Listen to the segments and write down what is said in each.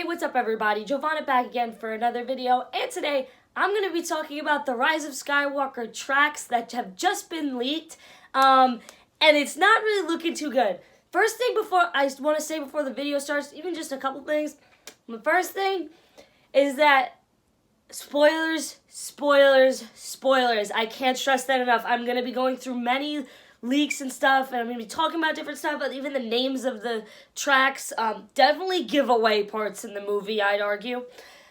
Hey, what's up everybody? Giovanna back again for another video, and today I'm going to be talking about the Rise of Skywalker tracks that have just been leaked, and it's not really looking too good. First thing I want to say before the video starts, even just a couple things. The first thing is that spoilers. I can't stress that enough. I'm going to be going through many leaks and stuff, and I'm going to be talking about different stuff, but even the names of the tracks definitely give away parts in the movie, I'd argue,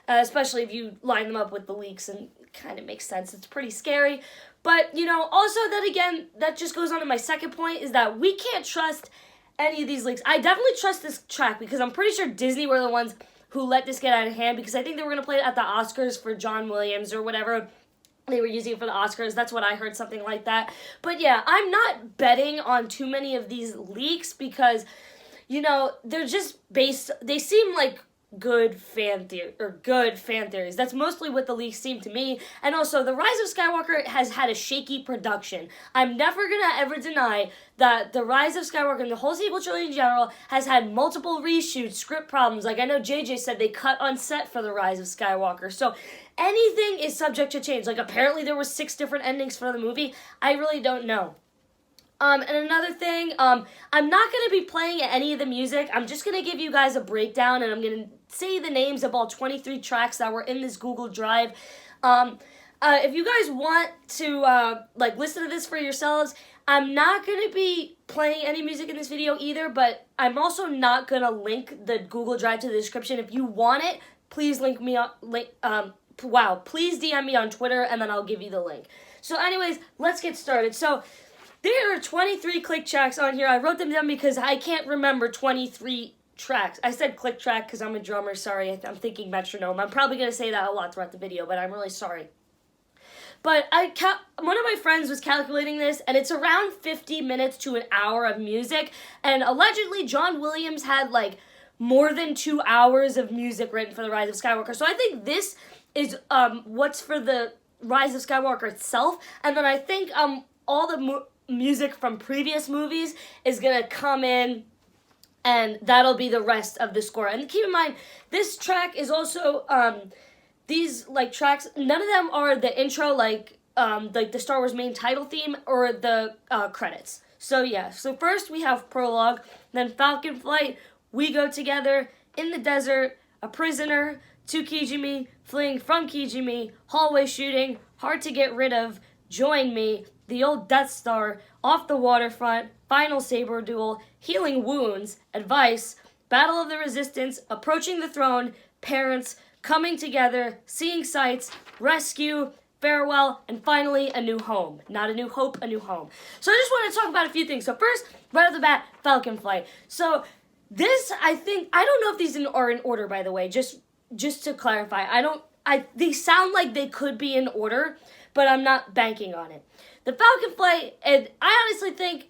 especially if you line them up with the leaks, and it kind of makes sense. It's pretty scary, but, you know, also that, again, that just goes on to my second point, is that we can't trust any of these leaks. I definitely trust this track, because I'm pretty sure Disney were the ones who let this get out of hand, because I think they were going to play it at the Oscars for John Williams or whatever. They were using it for the Oscars. That's what I heard, something like that. But yeah, I'm not betting on too many of these leaks because, you know, they're just they seem like good fan theories. That's mostly what the leaks seem to me. And also, The Rise of Skywalker has had a shaky production. I'm never gonna ever deny that The Rise of Skywalker and the whole sequel trilogy in general has had multiple reshoots, script problems. Like I know JJ said they cut on set for The Rise of Skywalker. So anything is subject to change. Like apparently there were 6 different endings for the movie. I really don't know. And another thing, I'm not going to be playing any of the music. I'm just going to give you guys a breakdown, and I'm going to say the names of all 23 tracks that were in this Google Drive. If you guys want to, listen to this for yourselves, I'm not going to be playing any music in this video either, but I'm also not going to link the Google Drive to the description. If you want it, please please DM me on Twitter, and then I'll give you the link. So anyways, let's get started. So there are 23 click tracks on here. I wrote them down because I can't remember 23 tracks. I said click track because I'm a drummer. Sorry, I'm thinking metronome. I'm probably going to say that a lot throughout the video, but I'm really sorry. But one of my friends was calculating this, and it's around 50 minutes to an hour of music. And allegedly, John Williams had like more than 2 hours of music written for The Rise of Skywalker. So I think this is what's for The Rise of Skywalker itself. And then I think all the music from previous movies is gonna come in, and that'll be the rest of the score. And keep in mind, this track is also these tracks. None of them are the intro, like the Star Wars main title theme or the credits. So yeah. So first we have prologue, then Falcon Flight, We Go Together, In the Desert, A Prisoner, To Kijimi, Fleeing from Kijimi, Hallway Shooting, Hard to Get Rid of, Join Me, The Old Death Star, Off the Waterfront, Final Saber Duel, Healing Wounds, Advice, Battle of the Resistance, Approaching the Throne, Parents, Coming Together, Seeing Sights, Rescue, Farewell, and finally, A New Home. Not A New Hope, A New Home. So I just want to talk about a few things. So first, right off the bat, Falcon Flight. So this, I don't know if these are in order, by the way, just to clarify. They sound like they could be in order, but I'm not banking on it. The Falcon Flight, and I honestly think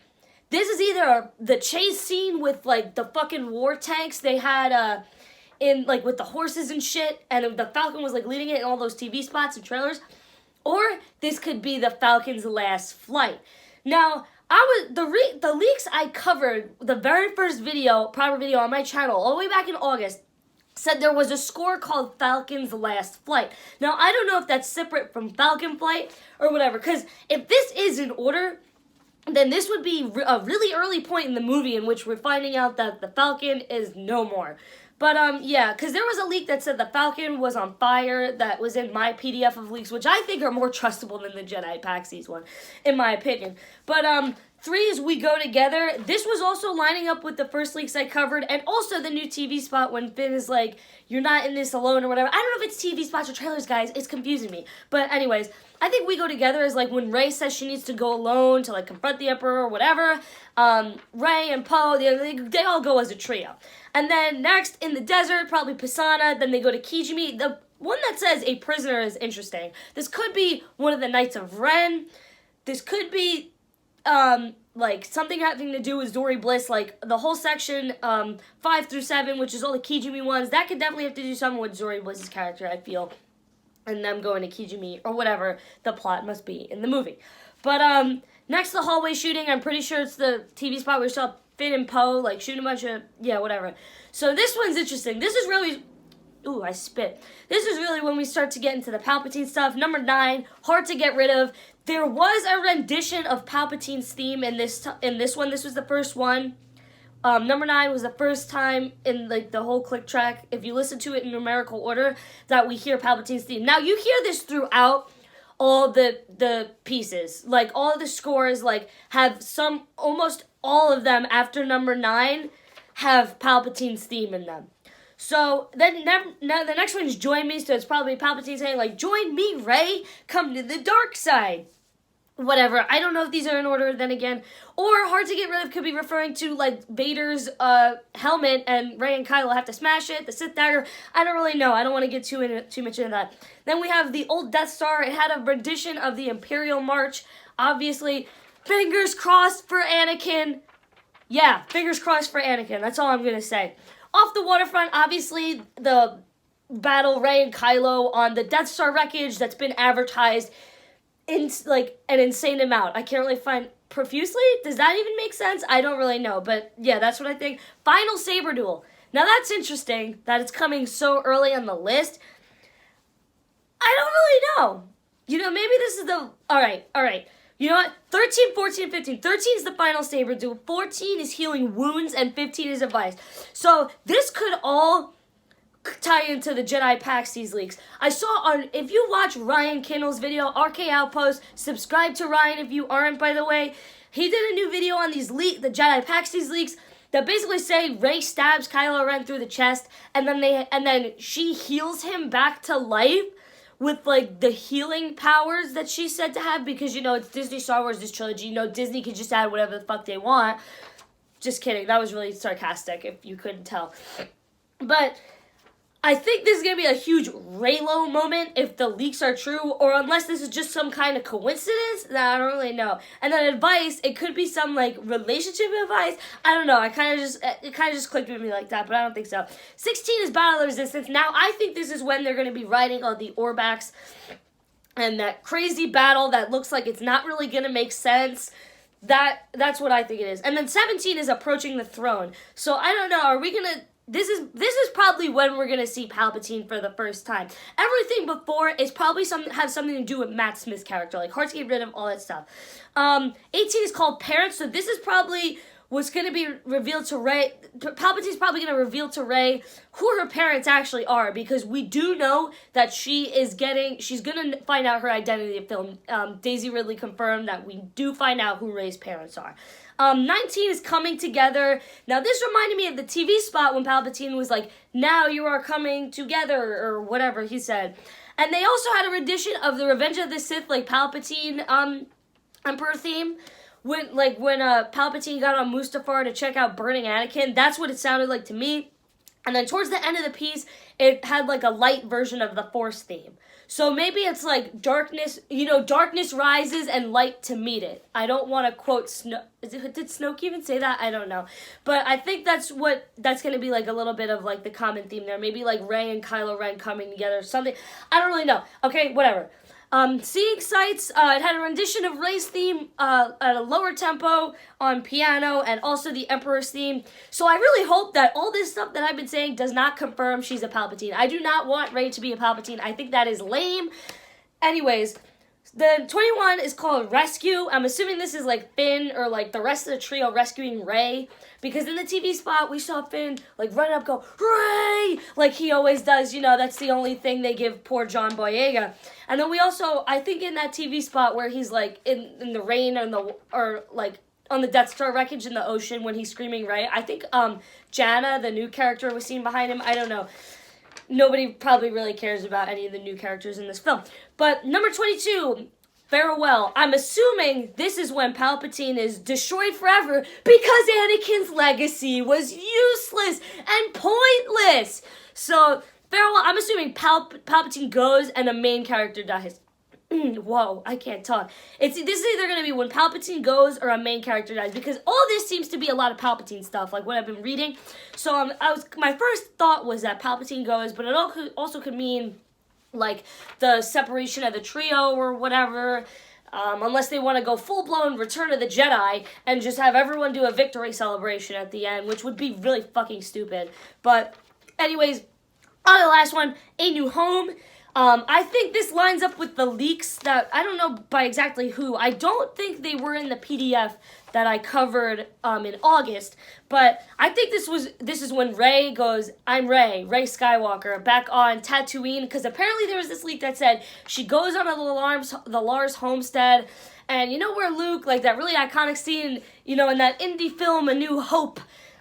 this is either the chase scene with, like, the fucking war tanks they had, with the horses and shit, and the Falcon was, like, leading it in all those TV spots and trailers, or this could be the Falcon's last flight. Now, the leaks I covered, the very first proper video on my channel, all the way back in August, said there was a score called Falcon's Last Flight. Now, I don't know if that's separate from Falcon Flight or whatever, because if this is in order, then this would be a really early point in the movie in which we're finding out that the Falcon is no more. But, yeah, because there was a leak that said the Falcon was on fire that was in my PDF of leaks, which I think are more trustable than the Jedi Paxies one, in my opinion. But, 3 is We Go Together. This was also lining up with the first leaks I covered, and also the new TV spot when Finn is like, you're not in this alone or whatever. I don't know if it's TV spots or trailers, guys. It's confusing me. But anyways, I think We Go Together is like when Rey says she needs to go alone to like confront the Emperor or whatever. Rey and Poe, they all go as a trio. And then next, In the Desert, probably Pisana. Then they go to Kijimi. The one that says A Prisoner is interesting. This could be one of the Knights of Ren. This could be something having to do with Zori Bliss, like the whole section 5 through 7, which is all the Kijimi ones. That could definitely have to do something with Zori Bliss's character, I feel, and them going to Kijimi or whatever the plot must be in the movie. But next, the hallway shooting. I'm pretty sure it's the TV spot where we saw Finn and Poe like shooting a bunch of whatever. So this one's interesting. This is really ooh, I spit. This is really when we start to get into the Palpatine stuff. Number 9, hard to get rid of. There was a rendition of Palpatine's theme in this one. This was the first one. Number 9 was the first time in like the whole click track, if you listen to it in numerical order, that we hear Palpatine's theme. Now you hear this throughout all the pieces. Like all of the scores like have almost all of them after number 9 have Palpatine's theme in them. So then now the next one is Join Me, so it's probably Palpatine saying like, join me, Rey, come to the dark side. Whatever. I don't know if these are in order then again. Or hard to get rid of could be referring to like Vader's helmet and Rey and Kylo have to smash it, the Sith dagger. I don't really know. I don't want to get too much into that. Then we have the old Death Star. It had a rendition of the Imperial March. Obviously, fingers crossed for Anakin. Yeah, fingers crossed for Anakin. That's all I'm going to say. Off the waterfront, obviously, the battle Rey and Kylo on the Death Star wreckage that's been advertised in like an insane amount. I can't really find profusely. Does that even make sense? I don't really know, but yeah, that's what I think. Final saber duel. Now that's interesting that it's coming so early on the list. I don't really know. You know, maybe this is the all right. You know what? 13, 14, 15. 13 is the final saber duel. 14 is healing wounds, and 15 is advice. So this could all tie into the Jedi Paxties leaks. I saw if you watch Ryan Kindle's video, RK Outpost, subscribe to Ryan if you aren't, by the way. He did a new video on these the Jedi Paxties leaks that basically say Rey stabs Kylo Ren through the chest, and then she heals him back to life with like the healing powers that she's said to have, because you know it's Disney Star Wars, this trilogy. You know Disney can just add whatever the fuck they want. Just kidding. That was really sarcastic if you couldn't tell. But I think this is going to be a huge Reylo moment if the leaks are true, or unless this is just some kind of coincidence that I don't really know. And then advice, it could be some like relationship advice. I don't know. It kind of just clicked with me like that, but I don't think so. 16 is Battle of Resistance. Now I think this is when they're going to be riding on the Orbaks and that crazy battle that looks like it's not really going to make sense. That's what I think it is. And then 17 is Approaching the Throne. So I don't know. Are we going to... This is probably when we're gonna see Palpatine for the first time. Everything before is probably has something to do with Matt Smith's character, like hard to get rid of, all that stuff. 18 is called Parents, so this is probably what's gonna be revealed to Rey. Palpatine's probably gonna reveal to Rey who her parents actually are, because we do know that she's gonna find out her identity in film. Daisy Ridley confirmed that we do find out who Rey's parents are. 19 is Coming Together. Now, this reminded me of the TV spot when Palpatine was like, now you are coming together, or whatever he said. And they also had a rendition of the Revenge of the Sith, like Palpatine Emperor theme. When Palpatine got on Mustafar to check out Burning Anakin. That's what it sounded like to me. And then towards the end of the piece, it had like a light version of the Force theme. So maybe it's like darkness rises and light to meet it. I don't want to quote Snoke. Did Snoke even say that? I don't know. But I think that's going to be like a little bit of like the common theme there. Maybe like Rey and Kylo Ren coming together or something. I don't really know. Okay, whatever. Seeing Sights, it had a rendition of Rey's theme at a lower tempo on piano, and also the Emperor's theme. So I really hope that all this stuff that I've been saying does not confirm she's a Palpatine. I do not want Rey to be a Palpatine. I think that is lame. Anyways, the 21 is called Rescue. I'm assuming this is like Finn or like the rest of the trio rescuing Rey. Because in the TV spot, we saw Finn, like, run up, go, Rey! Like he always does, you know, that's the only thing they give poor John Boyega. And then we also, I think in that TV spot where he's, like, in the rain or like, on the Death Star wreckage in the ocean when he's screaming Rey, I think, Janna, the new character, was seen behind him. I don't know. Nobody probably really cares about any of the new characters in this film. But number 22... Farewell. I'm assuming this is when Palpatine is destroyed forever because Anakin's legacy was useless and pointless. So, farewell. I'm assuming Palpatine goes and a main character dies. Whoa, I can't talk. This is either going to be when Palpatine goes or a main character dies, because all this seems to be a lot of Palpatine stuff, like what I've been reading. So, my first thought was that Palpatine goes, but it also could mean like the separation of the trio or whatever, unless they want to go full-blown Return of the Jedi and just have everyone do a victory celebration at the end, which would be really fucking stupid. But anyways, On the last one, A New Home. I think this lines up with the leaks that, I don't know by exactly who. I don't think they were in the PDF that I covered in August, but I think this is when Rey goes, I'm Rey Skywalker, back on Tatooine, because apparently there was this leak that said she goes on the Lars homestead, and you know where Luke, like that really iconic scene, you know, in that indie film A New Hope,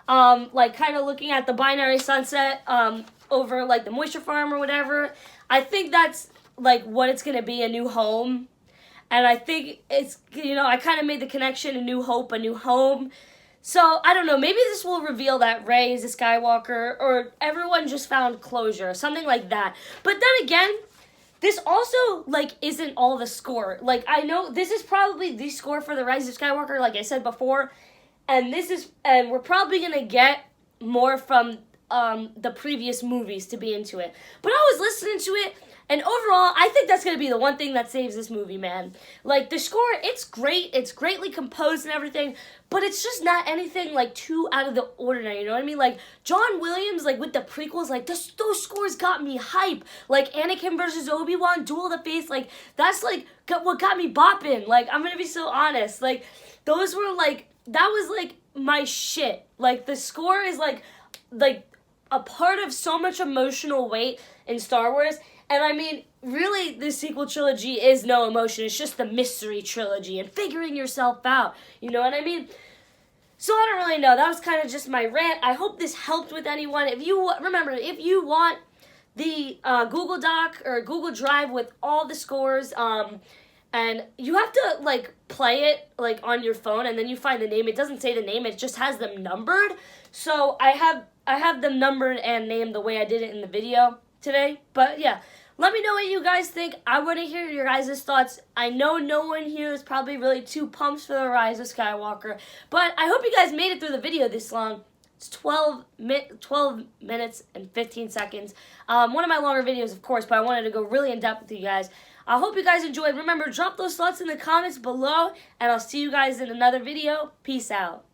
like kind of looking at the binary sunset over like the moisture farm or whatever. I think that's like what it's gonna be, A New Home. And I think it's, you know, I kind of made the connection, A New Hope, A New Home. So, I don't know, maybe this will reveal that Rey is a Skywalker, or everyone just found closure, something like that. But then again, this also, like, isn't all the score. Like, I know this is probably the score for The Rise of Skywalker, like I said before. And we're probably going to get more from the previous movies to be into it. But I was listening to it, and overall, I think that's going to be the one thing that saves this movie, man. Like, the score, it's great. It's greatly composed and everything, but it's just not anything, like, too out of the ordinary, you know what I mean? Like, John Williams, like, with the prequels, like, those scores got me hype. Like, Anakin versus Obi-Wan, Duel of the Fates, like, that's, like, what got me bopping. Like, I'm going to be so honest. Like, those were, like, that was, like, my shit. Like, the score is, like, a part of so much emotional weight in Star Wars. And I mean, really, the sequel trilogy is no emotion. It's just the mystery trilogy and figuring yourself out. You know what I mean? So I don't really know. That was kind of just my rant. I hope this helped with anyone. If you want the Google Doc or Google Drive with all the scores, and you have to like play it like on your phone, and then you find the name. It doesn't say the name. It just has them numbered. So I have them numbered and named the way I did it in the video today. But yeah. Let me know what you guys think. I want to hear your guys' thoughts. I know no one here is probably really too pumped for The Rise of Skywalker, but I hope you guys made it through the video this long. It's 12 minutes and 15 seconds. One of my longer videos, of course, but I wanted to go really in-depth with you guys. I hope you guys enjoyed. Remember, drop those thoughts in the comments below, and I'll see you guys in another video. Peace out.